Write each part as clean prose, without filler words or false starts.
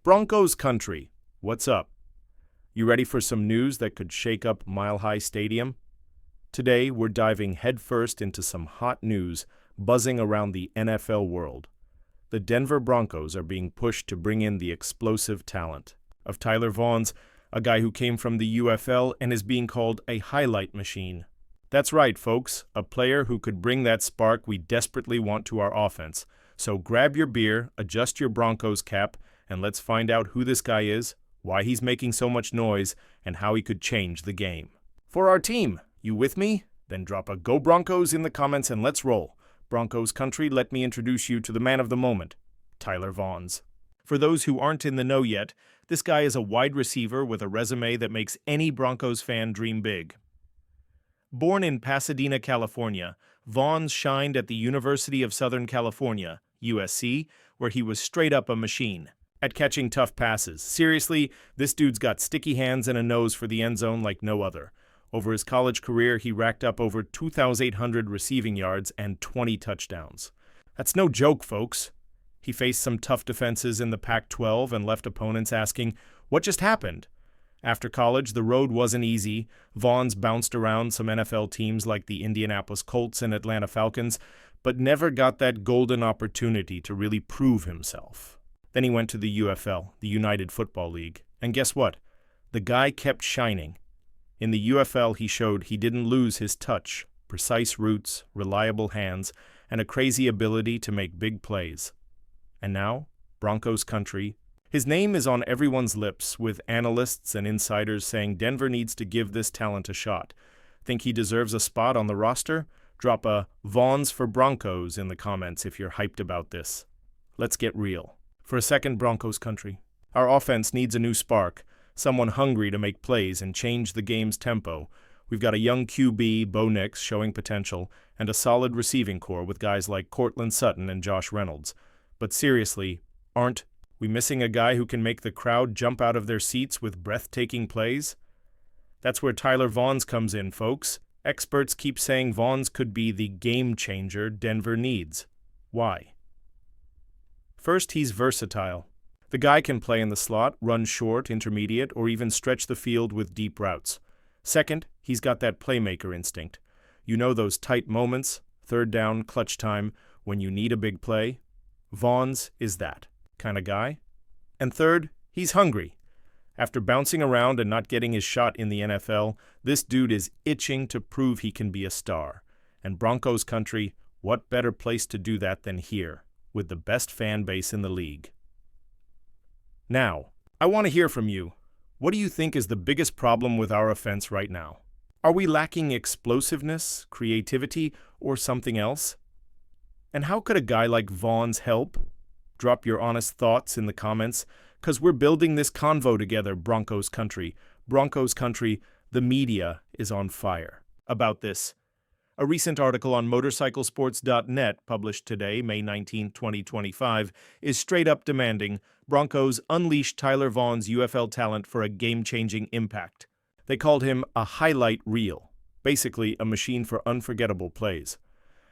Broncos country, what's up? You ready for some news that could shake up Mile High Stadium? Today, we're diving headfirst into some hot news buzzing around the NFL world. The Denver Broncos are being pushed to bring in the explosive talent of Tyler Vaughns, a guy who came from the UFL and is being called a highlight machine. That's right, folks, a player who could bring that spark we desperately want to our offense. So grab your beer, adjust your Broncos cap, and let's find out who this guy is, why he's making so much noise, and how he could change the game. For our team, you with me? Then drop a Go Broncos in the comments and let's roll. Broncos country, let me introduce you to the man of the moment, Tyler Vaughns. For those who aren't in the know yet, this guy is a wide receiver with a resume that makes any Broncos fan dream big. Born in Pasadena, California, Vaughns shined at the University of Southern California, USC, where he was straight up a machine at catching tough passes. Seriously, this dude's got sticky hands and a nose for the end zone like no other. Over his college career, he racked up over 2,800 receiving yards and 20 touchdowns. That's no joke, folks. He faced some tough defenses in the Pac-12 and left opponents asking, what just happened? After college, the road wasn't easy. Vaughns bounced around some NFL teams like the Indianapolis Colts and Atlanta Falcons, but never got that golden opportunity to really prove himself. Then he went to the UFL, the United Football League, and guess what? The guy kept shining. In the UFL, he showed he didn't lose his touch, precise routes, reliable hands, and a crazy ability to make big plays. And now, Broncos country. His name is on everyone's lips, with analysts and insiders saying Denver needs to give this talent a shot. Think he deserves a spot on the roster? Drop a Vaughns for Broncos in the comments if you're hyped about this. Let's get real. For a second, Broncos country. Our offense needs a new spark, someone hungry to make plays and change the game's tempo. We've got a young QB, Bo Nix, showing potential, and a solid receiving core with guys like Courtland Sutton and Josh Reynolds. But seriously, aren't we missing a guy who can make the crowd jump out of their seats with breathtaking plays? That's where Tyler Vaughns comes in, folks. Experts keep saying Vaughns could be the game changer Denver needs. Why? First, he's versatile. The guy can play in the slot, run short, intermediate, or even stretch the field with deep routes. Second, he's got that playmaker instinct. You know those tight moments, third down, clutch time, when you need a big play? Vaughns is that kind of guy. And third, he's hungry. After bouncing around and not getting his shot in the NFL, this dude is itching to prove he can be a star. And Broncos country, what better place to do that than here, with the best fan base in the league? Now, I want to hear from you. What do you think is the biggest problem with our offense right now? Are we lacking explosiveness, creativity, or something else? And how could a guy like Vaughns help? Drop your honest thoughts in the comments, because we're building this convo together, Broncos country. Broncos country, the media is on fire about this. A recent article on motorcyclesports.net, published today, May 19, 2025, is straight up demanding Broncos unleash Tyler Vaughns' UFL talent for a game-changing impact. They called him a highlight reel, basically a machine for unforgettable plays.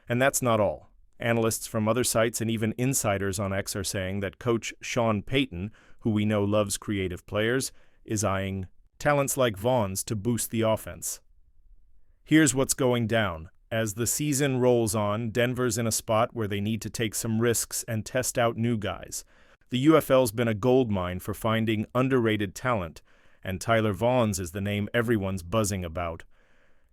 And that's not all. Analysts from other sites and even insiders on X are saying that coach Sean Payton, who we know loves creative players, is eyeing talents like Vaughns to boost the offense. Here's what's going down. As the season rolls on, Denver's in a spot where they need to take some risks and test out new guys. The UFL's been a goldmine for finding underrated talent, and Tyler Vaughns is the name everyone's buzzing about.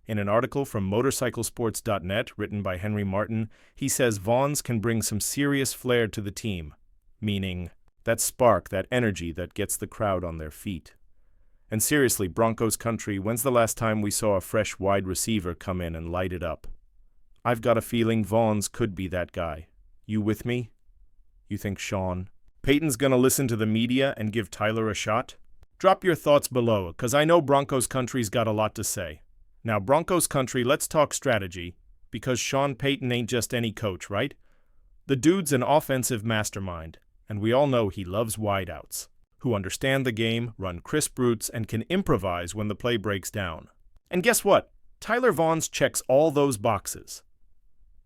In an article from motorcyclesports.net written by Henry Martin, he says Vaughns can bring some serious flair to the team, meaning that spark, that energy that gets the crowd on their feet. And seriously, Broncos country, when's the last time we saw a fresh wide receiver come in and light it up? I've got a feeling Vaughns could be that guy. You with me? You think Sean Payton's gonna listen to the media and give Tyler a shot? Drop your thoughts below, because I know Broncos country's got a lot to say. Now, Broncos country, let's talk strategy, because Sean Payton ain't just any coach, right? The dude's an offensive mastermind, and we all know he loves wideouts, who understand the game, run crisp routes, and can improvise when the play breaks down. And guess what? Tyler Vaughns checks all those boxes.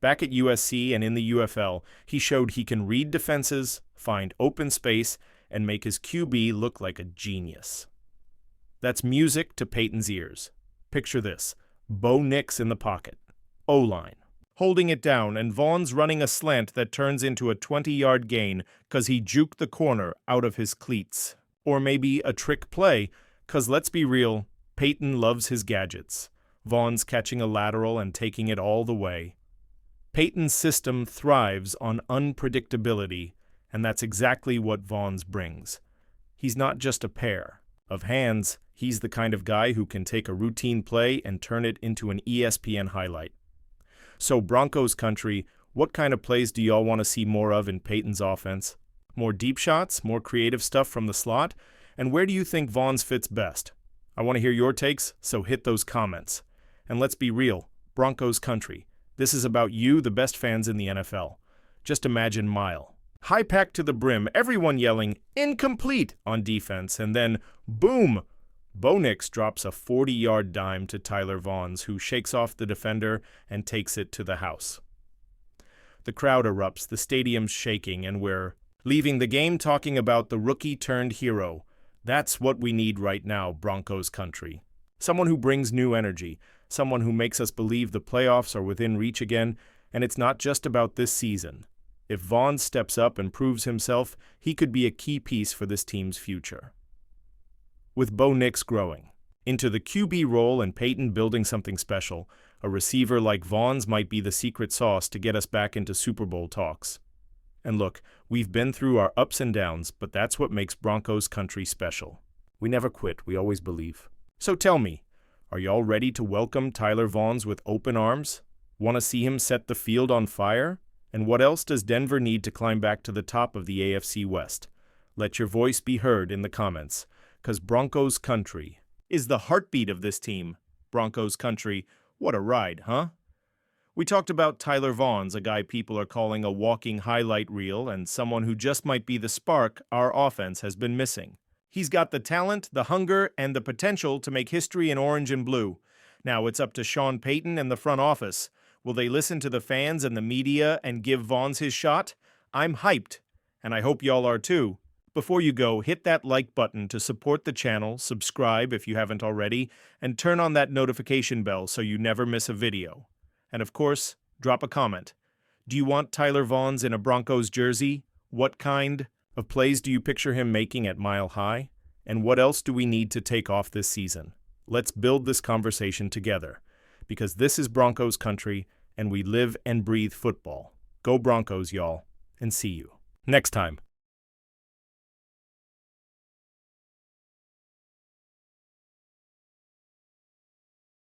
Back at USC and in the UFL, he showed he can read defenses, find open space, and make his QB look like a genius. That's music to Peyton's ears. Picture this: Bo Nix in the pocket, O-line, holding it down, and Vaughn's running a slant that turns into a 20-yard gain because he juked the corner out of his cleats. Or maybe a trick play, because let's be real, Peyton loves his gadgets. Vaughn's catching a lateral and taking it all the way. Peyton's system thrives on unpredictability, and that's exactly what Vaughn's brings. He's not just a pair of hands, he's the kind of guy who can take a routine play and turn it into an ESPN highlight. So Broncos country, what kind of plays do y'all want to see more of in Peyton's offense? More deep shots, more creative stuff from the slot? And where do you think Vaughn's fits best? I want to hear your takes, so hit those comments. And let's be real, Broncos country, this is about you, the best fans in the NFL. Just imagine Mile. High pack to the brim, everyone yelling, incomplete, on defense, and then, boom! Bo Nix drops a 40-yard dime to Tyler Vaughns, who shakes off the defender and takes it to the house. The crowd erupts, the stadium's shaking, and we're leaving the game talking about the rookie-turned-hero. That's what we need right now, Broncos country. Someone who brings new energy, someone who makes us believe the playoffs are within reach again, and it's not just about this season. If Vaughn steps up and proves himself, he could be a key piece for this team's future. With Bo Nix growing into the QB role and Peyton building something special, a receiver like Vaughn's might be the secret sauce to get us back into Super Bowl talks. And look, we've been through our ups and downs, but that's what makes Broncos country special. We never quit, we always believe. So tell me, are y'all ready to welcome Tyler Vaughns with open arms? Want to see him set the field on fire? And what else does Denver need to climb back to the top of the AFC West? Let your voice be heard in the comments, because Broncos country is the heartbeat of this team. Broncos country, what a ride, huh? We talked about Tyler Vaughns, a guy people are calling a walking highlight reel and someone who just might be the spark our offense has been missing. He's got the talent, the hunger, and the potential to make history in orange and blue. Now it's up to Sean Payton and the front office. Will they listen to the fans and the media and give Vaughns his shot? I'm hyped, and I hope y'all are too. Before you go, hit that like button to support the channel, subscribe if you haven't already, and turn on that notification bell so you never miss a video. And of course, drop a comment. Do you want Tyler Vaughns in a Broncos jersey? What kind of plays do you picture him making at Mile High? And what else do we need to take off this season? Let's build this conversation together, because this is Broncos country, and we live and breathe football. Go Broncos, y'all, and see you next time.